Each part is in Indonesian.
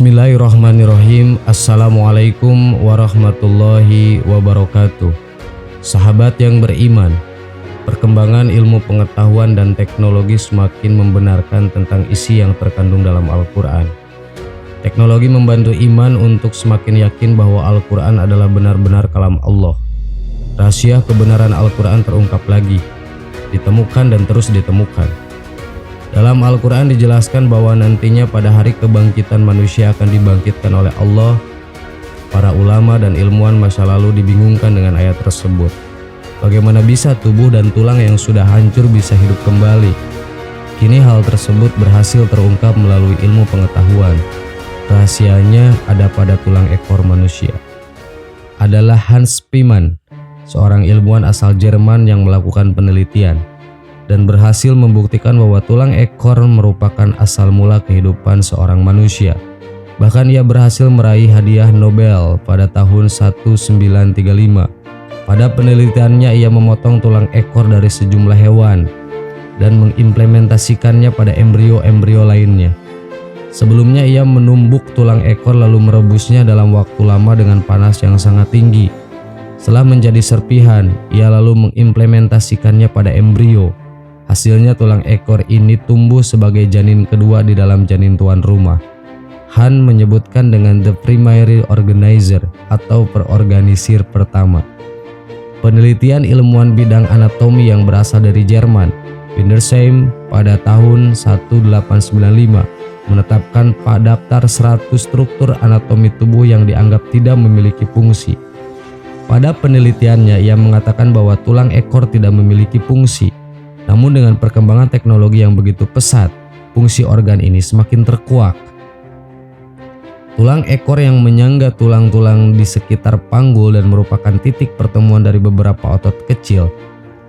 Bismillahirrahmanirrahim. Assalamualaikum warahmatullahi wabarakatuh. Sahabat yang beriman, perkembangan ilmu pengetahuan dan teknologi semakin membenarkan tentang isi yang terkandung dalam Al-Quran. Teknologi membantu iman untuk semakin yakin bahwa Al-Quran adalah benar-benar kalam Allah. Rahasia kebenaran Al-Quran terungkap lagi, ditemukan dan terus ditemukan. Dalam Al-Quran dijelaskan bahwa nantinya pada hari kebangkitan manusia akan dibangkitkan oleh Allah. Para ulama dan ilmuwan masa lalu dibingungkan dengan ayat tersebut. Bagaimana bisa tubuh dan tulang yang sudah hancur bisa hidup kembali? Kini hal tersebut berhasil terungkap melalui ilmu pengetahuan. Rahasianya ada pada tulang ekor manusia. Adalah Hans Spemann, seorang ilmuwan asal Jerman yang melakukan penelitian dan berhasil membuktikan bahwa tulang ekor merupakan asal mula kehidupan seorang manusia. Bahkan ia berhasil meraih hadiah Nobel pada tahun 1935. Pada penelitiannya ia memotong tulang ekor dari sejumlah hewan dan mengimplementasikannya pada embrio-embrio lainnya. Sebelumnya ia menumbuk tulang ekor lalu merebusnya dalam waktu lama dengan panas yang sangat tinggi. Setelah menjadi serpihan, ia lalu mengimplementasikannya pada embrio. Hasilnya tulang ekor ini tumbuh sebagai janin kedua di dalam janin tuan rumah. Han menyebutkan dengan the primary organizer atau perorganisir pertama. Penelitian ilmuwan bidang anatomi yang berasal dari Jerman, Windersheim, pada tahun 1895 menetapkan pada daftar 100 struktur anatomi tubuh yang dianggap tidak memiliki fungsi. Pada penelitiannya ia mengatakan bahwa tulang ekor tidak memiliki fungsi. Namun dengan perkembangan teknologi yang begitu pesat, fungsi organ ini semakin terkuak. Tulang ekor yang menyangga tulang-tulang di sekitar panggul dan merupakan titik pertemuan dari beberapa otot kecil.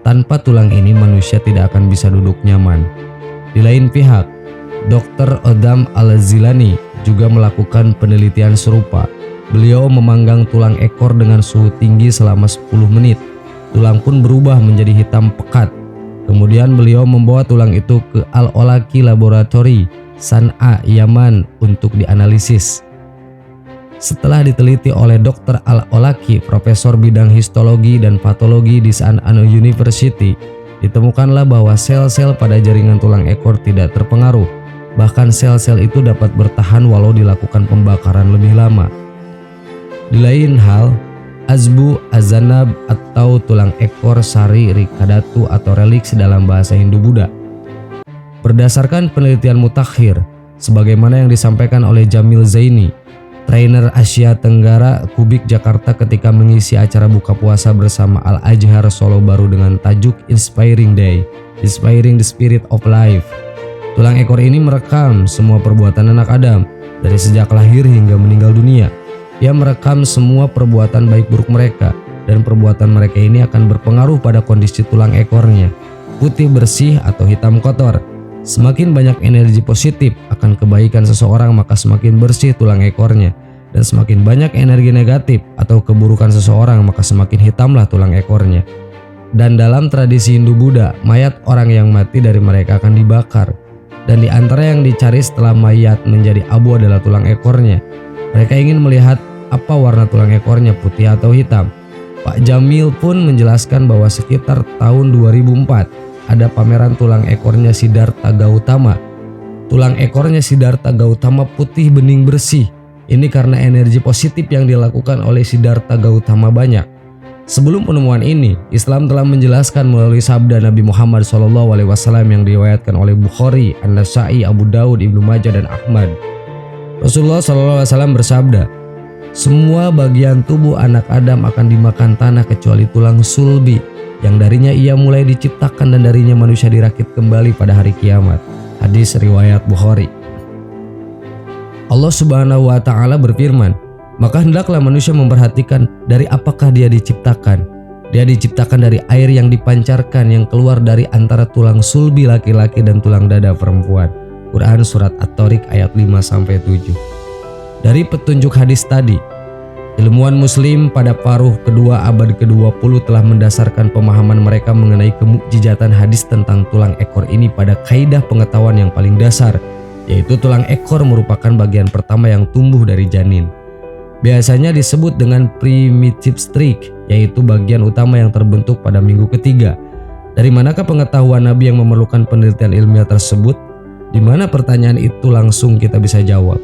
Tanpa tulang ini manusia tidak akan bisa duduk nyaman. Di lain pihak, Dr. Adam Al-Zilani juga melakukan penelitian serupa. Beliau memanggang tulang ekor dengan suhu tinggi selama 10 menit. Tulang pun berubah menjadi hitam pekat. Kemudian beliau membawa tulang itu ke Al-Olaki Laboratory, San'a, Yaman untuk dianalisis. Setelah diteliti oleh Dr. Al-Olaki, profesor bidang histologi dan patologi di San'a University, ditemukanlah bahwa sel-sel pada jaringan tulang ekor tidak terpengaruh. Bahkan sel-sel itu dapat bertahan walau dilakukan pembakaran lebih lama. Di lain hal, Azbu Azanab atau tulang ekor sari rikadatu atau reliks dalam bahasa Hindu-Buddha. Berdasarkan penelitian mutakhir, sebagaimana yang disampaikan oleh Jamil Zaini, trainer Asia Tenggara Kubik Jakarta ketika mengisi acara buka puasa bersama Al-Azhar Solo Baru dengan tajuk Inspiring Day, Inspiring the Spirit of Life. Tulang ekor ini merekam semua perbuatan anak Adam dari sejak lahir hingga meninggal dunia. Ia merekam semua perbuatan baik buruk mereka, dan perbuatan mereka ini akan berpengaruh pada kondisi tulang ekornya, putih bersih atau hitam kotor. Semakin banyak energi positif akan kebaikan seseorang, maka semakin bersih tulang ekornya, dan semakin banyak energi negatif atau keburukan seseorang, maka semakin hitamlah tulang ekornya. Dan dalam tradisi Hindu-Buddha, mayat orang yang mati dari mereka akan dibakar, dan di antara yang dicari setelah mayat menjadi abu adalah tulang ekornya. Mereka ingin melihat apa warna tulang ekornya, putih atau hitam. Pak Jamil pun menjelaskan bahwa sekitar tahun 2004 ada pameran tulang ekornya Siddhartha Gautama. Tulang ekornya Siddhartha Gautama putih bening bersih. Ini karena energi positif yang dilakukan oleh Siddhartha Gautama banyak. Sebelum penemuan ini, Islam telah menjelaskan melalui sabda Nabi Muhammad SAW yang diriwayatkan oleh Bukhari, An-Nasa'i, Abu Daud, Ibnu Majah dan Ahmad. Rasulullah SAW bersabda, semua bagian tubuh anak Adam akan dimakan tanah kecuali tulang sulbi, yang darinya ia mulai diciptakan dan darinya manusia dirakit kembali pada hari kiamat. Hadis riwayat Bukhari. Allah Subhanahu wa Ta'ala berfirman, maka hendaklah manusia memperhatikan dari apakah dia diciptakan. Dia diciptakan dari air yang dipancarkan yang keluar dari antara tulang sulbi laki-laki dan tulang dada perempuan. Quran Surat At-Tariq ayat 5-7. Dari petunjuk hadis tadi, ilmuwan muslim pada paruh kedua abad ke-20 telah mendasarkan pemahaman mereka mengenai kemukjizatan hadis tentang tulang ekor ini pada kaidah pengetahuan yang paling dasar, yaitu tulang ekor merupakan bagian pertama yang tumbuh dari janin. Biasanya disebut dengan primitive streak, yaitu bagian utama yang terbentuk pada minggu ketiga. Dari manakah pengetahuan Nabi yang memerlukan penelitian ilmiah tersebut? Di mana pertanyaan itu langsung kita bisa jawab.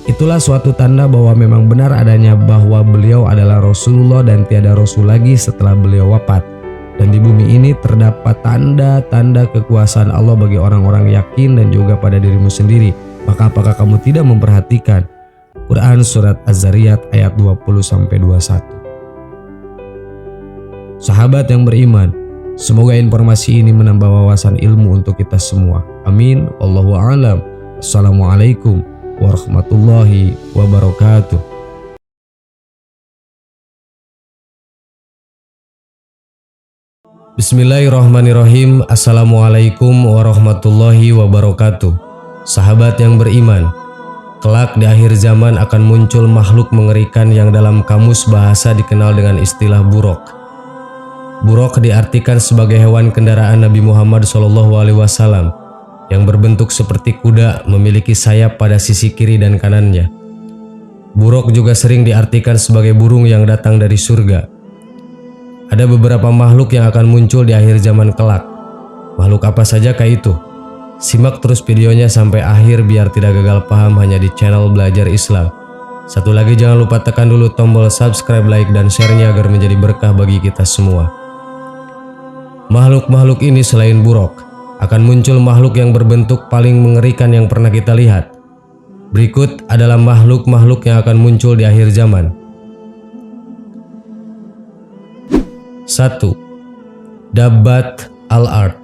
Itulah suatu tanda bahwa memang benar adanya bahwa beliau adalah Rasulullah dan tiada Rasul lagi setelah beliau wafat. Dan di bumi ini terdapat tanda-tanda kekuasaan Allah bagi orang-orang yakin dan juga pada dirimu sendiri. Maka apakah kamu tidak memperhatikan? Quran Surat Az-Zariyat ayat 20-21. Sahabat yang beriman, semoga informasi ini menambah wawasan ilmu untuk kita semua. Amin. Wallahu a'lam. Assalamualaikum warahmatullahi wabarakatuh. Bismillahirrahmanirrahim. Assalamualaikum warahmatullahi wabarakatuh. Sahabat yang beriman, kelak di akhir zaman akan muncul makhluk mengerikan yang dalam kamus bahasa dikenal dengan istilah buruk. Buruk diartikan sebagai hewan kendaraan Nabi Muhammad SAW yang berbentuk seperti kuda, memiliki sayap pada sisi kiri dan kanannya. Buruk juga sering diartikan sebagai burung yang datang dari surga. Ada beberapa makhluk yang akan muncul di akhir zaman kelak. Makhluk apa sajakah itu? Simak terus videonya sampai akhir biar tidak gagal paham hanya di channel Belajar Islam. Satu lagi, jangan lupa tekan dulu tombol subscribe, like, dan share-nya agar menjadi berkah bagi kita semua. Makhluk-makhluk ini selain buruk, akan muncul makhluk yang berbentuk paling mengerikan yang pernah kita lihat. Berikut adalah makhluk-makhluk yang akan muncul di akhir zaman. 1. Dabbat al-Ard.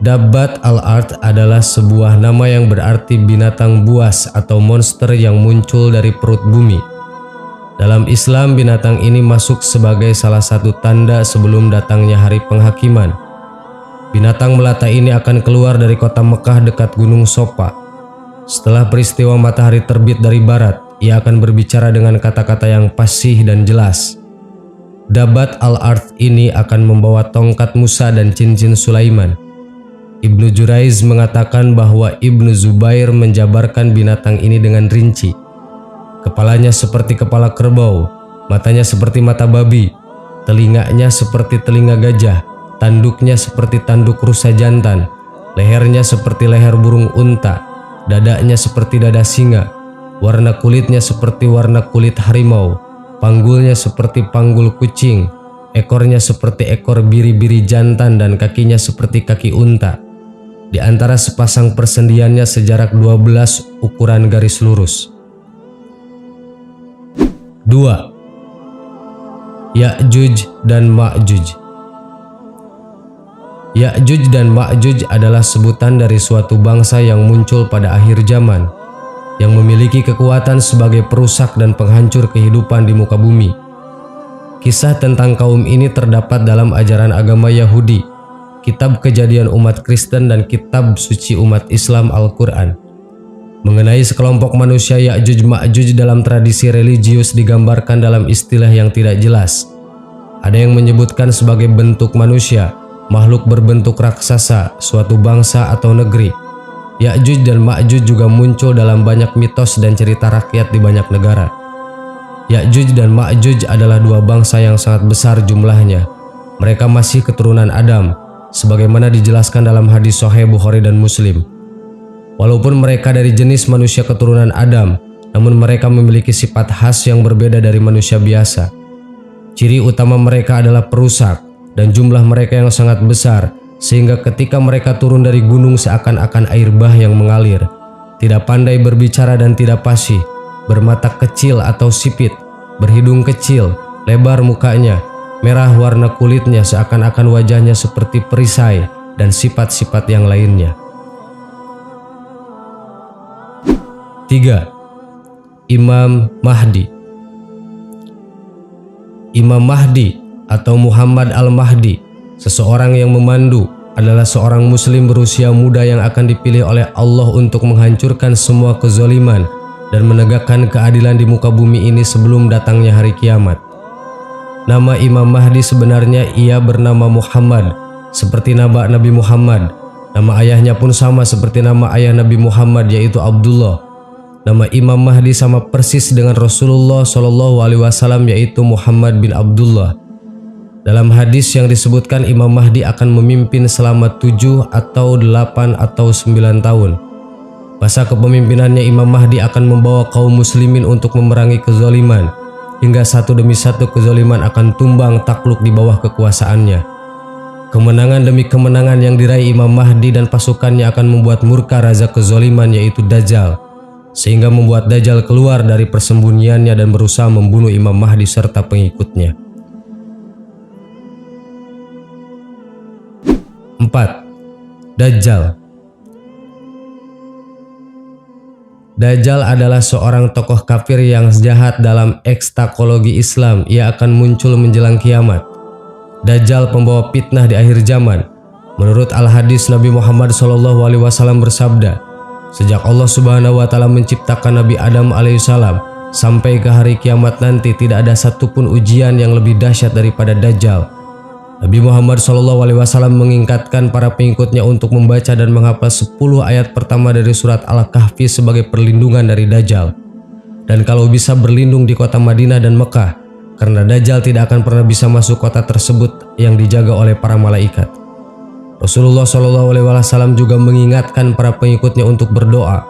Dabbat al-Ard adalah sebuah nama yang berarti binatang buas atau monster yang muncul dari perut bumi. Dalam Islam, binatang ini masuk sebagai salah satu tanda sebelum datangnya hari penghakiman. Binatang melata ini akan keluar dari kota Mekah dekat Gunung Sofa. Setelah peristiwa matahari terbit dari barat, ia akan berbicara dengan kata-kata yang fasih dan jelas. Dabbat al-Ard ini akan membawa tongkat Musa dan cincin Sulaiman. Ibnu Juraiz mengatakan bahwa Ibnu Zubair menjabarkan binatang ini dengan rinci. Kepalanya seperti kepala kerbau, matanya seperti mata babi, telinganya seperti telinga gajah, tanduknya seperti tanduk rusa jantan, lehernya seperti leher burung unta, dadanya seperti dada singa, warna kulitnya seperti warna kulit harimau, panggulnya seperti panggul kucing, ekornya seperti ekor biri-biri jantan, dan kakinya seperti kaki unta. Di antara sepasang persendiannya sejarak 12 ukuran garis lurus. 2. Ya'juj dan Ma'juj. Ya'juj dan Ma'juj adalah sebutan dari suatu bangsa yang muncul pada akhir zaman, yang memiliki kekuatan sebagai perusak dan penghancur kehidupan di muka bumi. Kisah tentang kaum ini terdapat dalam ajaran agama Yahudi, kitab kejadian umat Kristen, dan kitab suci umat Islam Al-Quran. Mengenai sekelompok manusia Ya'juj Ma'juj dalam tradisi religius digambarkan dalam istilah yang tidak jelas. Ada yang menyebutkan sebagai bentuk manusia, makhluk berbentuk raksasa, suatu bangsa atau negeri. Ya'juj dan Ma'juj juga muncul dalam banyak mitos dan cerita rakyat di banyak negara. Ya'juj dan Ma'juj adalah dua bangsa yang sangat besar jumlahnya. Mereka masih keturunan Adam, sebagaimana dijelaskan dalam hadis Sahih Bukhari dan Muslim. Walaupun mereka dari jenis manusia keturunan Adam, namun mereka memiliki sifat khas yang berbeda dari manusia biasa. Ciri utama mereka adalah perusak, dan jumlah mereka yang sangat besar, sehingga ketika mereka turun dari gunung seakan-akan air bah yang mengalir. Tidak pandai berbicara dan tidak fasih, bermata kecil atau sipit, berhidung kecil, lebar mukanya, merah warna kulitnya seakan-akan wajahnya seperti perisai, dan sifat-sifat yang lainnya. 3. Imam Mahdi. Imam Mahdi atau Muhammad Al-Mahdi, seseorang yang memandu, adalah seorang muslim berusia muda yang akan dipilih oleh Allah untuk menghancurkan semua kezaliman dan menegakkan keadilan di muka bumi ini sebelum datangnya hari kiamat. Nama Imam Mahdi sebenarnya ia bernama Muhammad, seperti nama Nabi Muhammad. Nama ayahnya pun sama seperti nama ayah Nabi Muhammad, yaitu Abdullah. Nama Imam Mahdi sama persis dengan Rasulullah SAW, yaitu Muhammad bin Abdullah. Dalam hadis yang disebutkan Imam Mahdi akan memimpin selama 7 atau 8 atau 9 tahun. Masa kepemimpinannya Imam Mahdi akan membawa kaum muslimin untuk memerangi kezaliman, hingga satu demi satu kezaliman akan tumbang takluk di bawah kekuasaannya. Kemenangan demi kemenangan yang diraih Imam Mahdi dan pasukannya akan membuat murka raja kezaliman, yaitu Dajjal, sehingga membuat Dajjal keluar dari persembunyiannya dan berusaha membunuh Imam Mahdi serta pengikutnya. 4. Dajjal. Dajjal adalah seorang tokoh kafir yang jahat dalam ekstatologi Islam. Ia akan muncul menjelang kiamat. Dajjal pembawa fitnah di akhir zaman. Menurut al-hadis, Nabi Muhammad SAW bersabda, sejak Allah Subhanahu wa Ta'ala menciptakan Nabi Adam alaihissalam sampai ke hari kiamat nanti, tidak ada satupun ujian yang lebih dahsyat daripada Dajjal. Nabi Muhammad SAW mengingatkan para pengikutnya untuk membaca dan menghafal 10 ayat pertama dari surat Al-Kahfi sebagai perlindungan dari Dajjal. Dan kalau bisa berlindung di kota Madinah dan Mekah, karena Dajjal tidak akan pernah bisa masuk kota tersebut yang dijaga oleh para malaikat. Rasulullah SAW juga mengingatkan para pengikutnya untuk berdoa,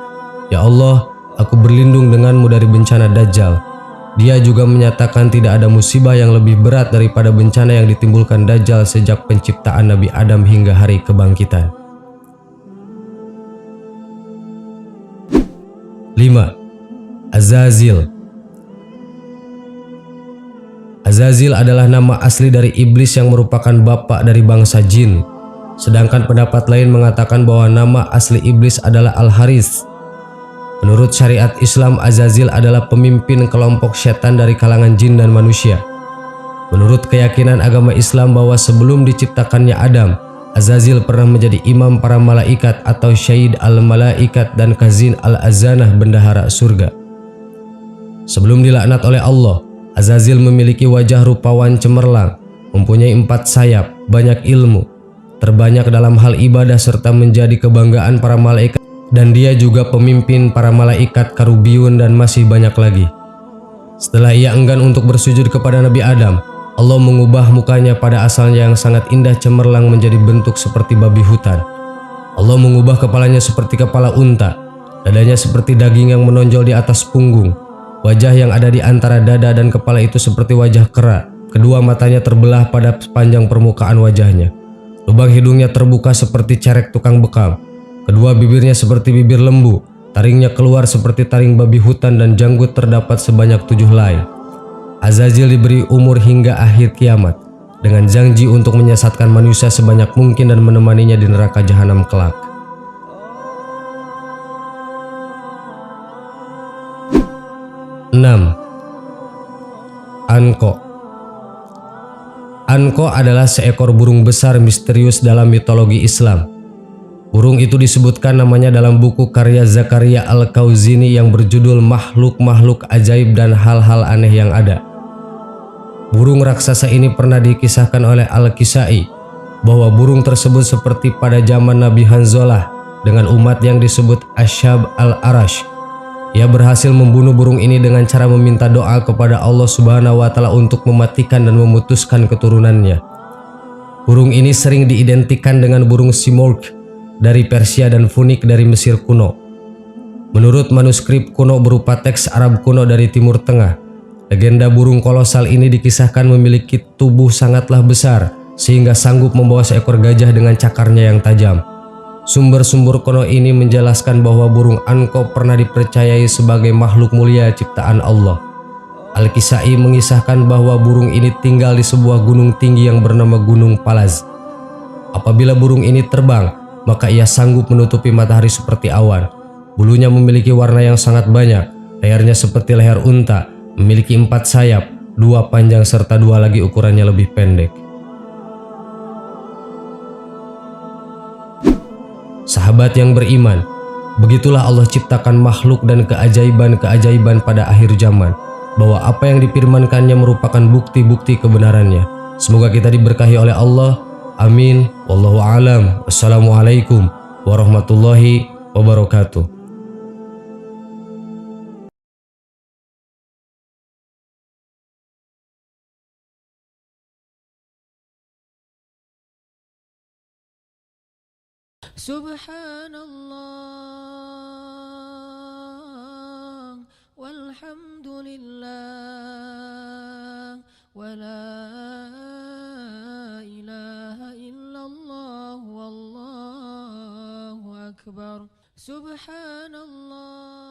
"Ya Allah, aku berlindung denganmu dari bencana Dajjal." Dia juga menyatakan tidak ada musibah yang lebih berat daripada bencana yang ditimbulkan Dajjal sejak penciptaan Nabi Adam hingga hari kebangkitan. 5. Azazil. Azazil adalah nama asli dari iblis yang merupakan bapak dari bangsa jin. Sedangkan pendapat lain mengatakan bahwa nama asli iblis adalah Al-Haris. Menurut syariat Islam, Azazil adalah pemimpin kelompok setan dari kalangan jin dan manusia. Menurut keyakinan agama Islam bahwa sebelum diciptakannya Adam, Azazil pernah menjadi imam para malaikat atau syahid al-malaikat dan kazin al-azanah bendahara surga. Sebelum dilaknat oleh Allah, Azazil memiliki wajah rupawan cemerlang, mempunyai 4 sayap, banyak ilmu, terbanyak dalam hal ibadah serta menjadi kebanggaan para malaikat, dan dia juga pemimpin para malaikat karubiun dan masih banyak lagi. Setelah ia enggan untuk bersujud kepada Nabi Adam, Allah mengubah mukanya pada asalnya yang sangat indah cemerlang menjadi bentuk seperti babi hutan. Allah mengubah kepalanya seperti kepala unta, dadanya seperti daging yang menonjol di atas punggung. Wajah yang ada di antara dada dan kepala itu seperti wajah kera. Kedua matanya terbelah pada sepanjang permukaan wajahnya. Lubang hidungnya terbuka seperti cerek tukang bekam. Kedua bibirnya seperti bibir lembu. Taringnya keluar seperti taring babi hutan dan janggut terdapat sebanyak 7 helai. Azazil diberi umur hingga akhir kiamat dengan janji untuk menyesatkan manusia sebanyak mungkin dan menemaninya di neraka jahanam kelak. 6. Anko. Anko adalah seekor burung besar misterius dalam mitologi Islam. Burung itu disebutkan namanya dalam buku karya Zakaria Al-Kauzini yang berjudul Makhluk-Makhluk Ajaib dan Hal-Hal Aneh yang Ada. Burung raksasa ini pernah dikisahkan oleh Al-Kisai bahwa burung tersebut seperti pada zaman Nabi Hanzalah dengan umat yang disebut Ashab al-Arash. Ia berhasil membunuh burung ini dengan cara meminta doa kepada Allah Subhanahu wa Ta'ala untuk mematikan dan memutuskan keturunannya. Burung ini sering diidentikan dengan burung Simurgh dari Persia dan Funik dari Mesir kuno. Menurut manuskrip kuno berupa teks Arab kuno dari Timur Tengah, legenda burung kolosal ini dikisahkan memiliki tubuh sangatlah besar sehingga sanggup membawa seekor gajah dengan cakarnya yang tajam. Sumber-sumber kuno ini menjelaskan bahwa burung Anko pernah dipercayai sebagai makhluk mulia ciptaan Allah. Al-Kisai mengisahkan bahwa burung ini tinggal di sebuah gunung tinggi yang bernama Gunung Palaz. Apabila burung ini terbang, maka ia sanggup menutupi matahari seperti awan. Bulunya memiliki warna yang sangat banyak, lehernya seperti leher unta, memiliki 4 sayap, 2 panjang serta 2 lagi ukurannya lebih pendek. Sahabat yang beriman, begitulah Allah ciptakan makhluk dan keajaiban-keajaiban pada akhir zaman, bahwa apa yang difirmankannya merupakan bukti-bukti kebenarannya. Semoga kita diberkahi oleh Allah Amin. Wallahu alam. Wassalamualaikum warahmatullahi wabarakatuh. Subhanallah walhamdulillah wala ilaha illallah wallahu akbar. Subhanallah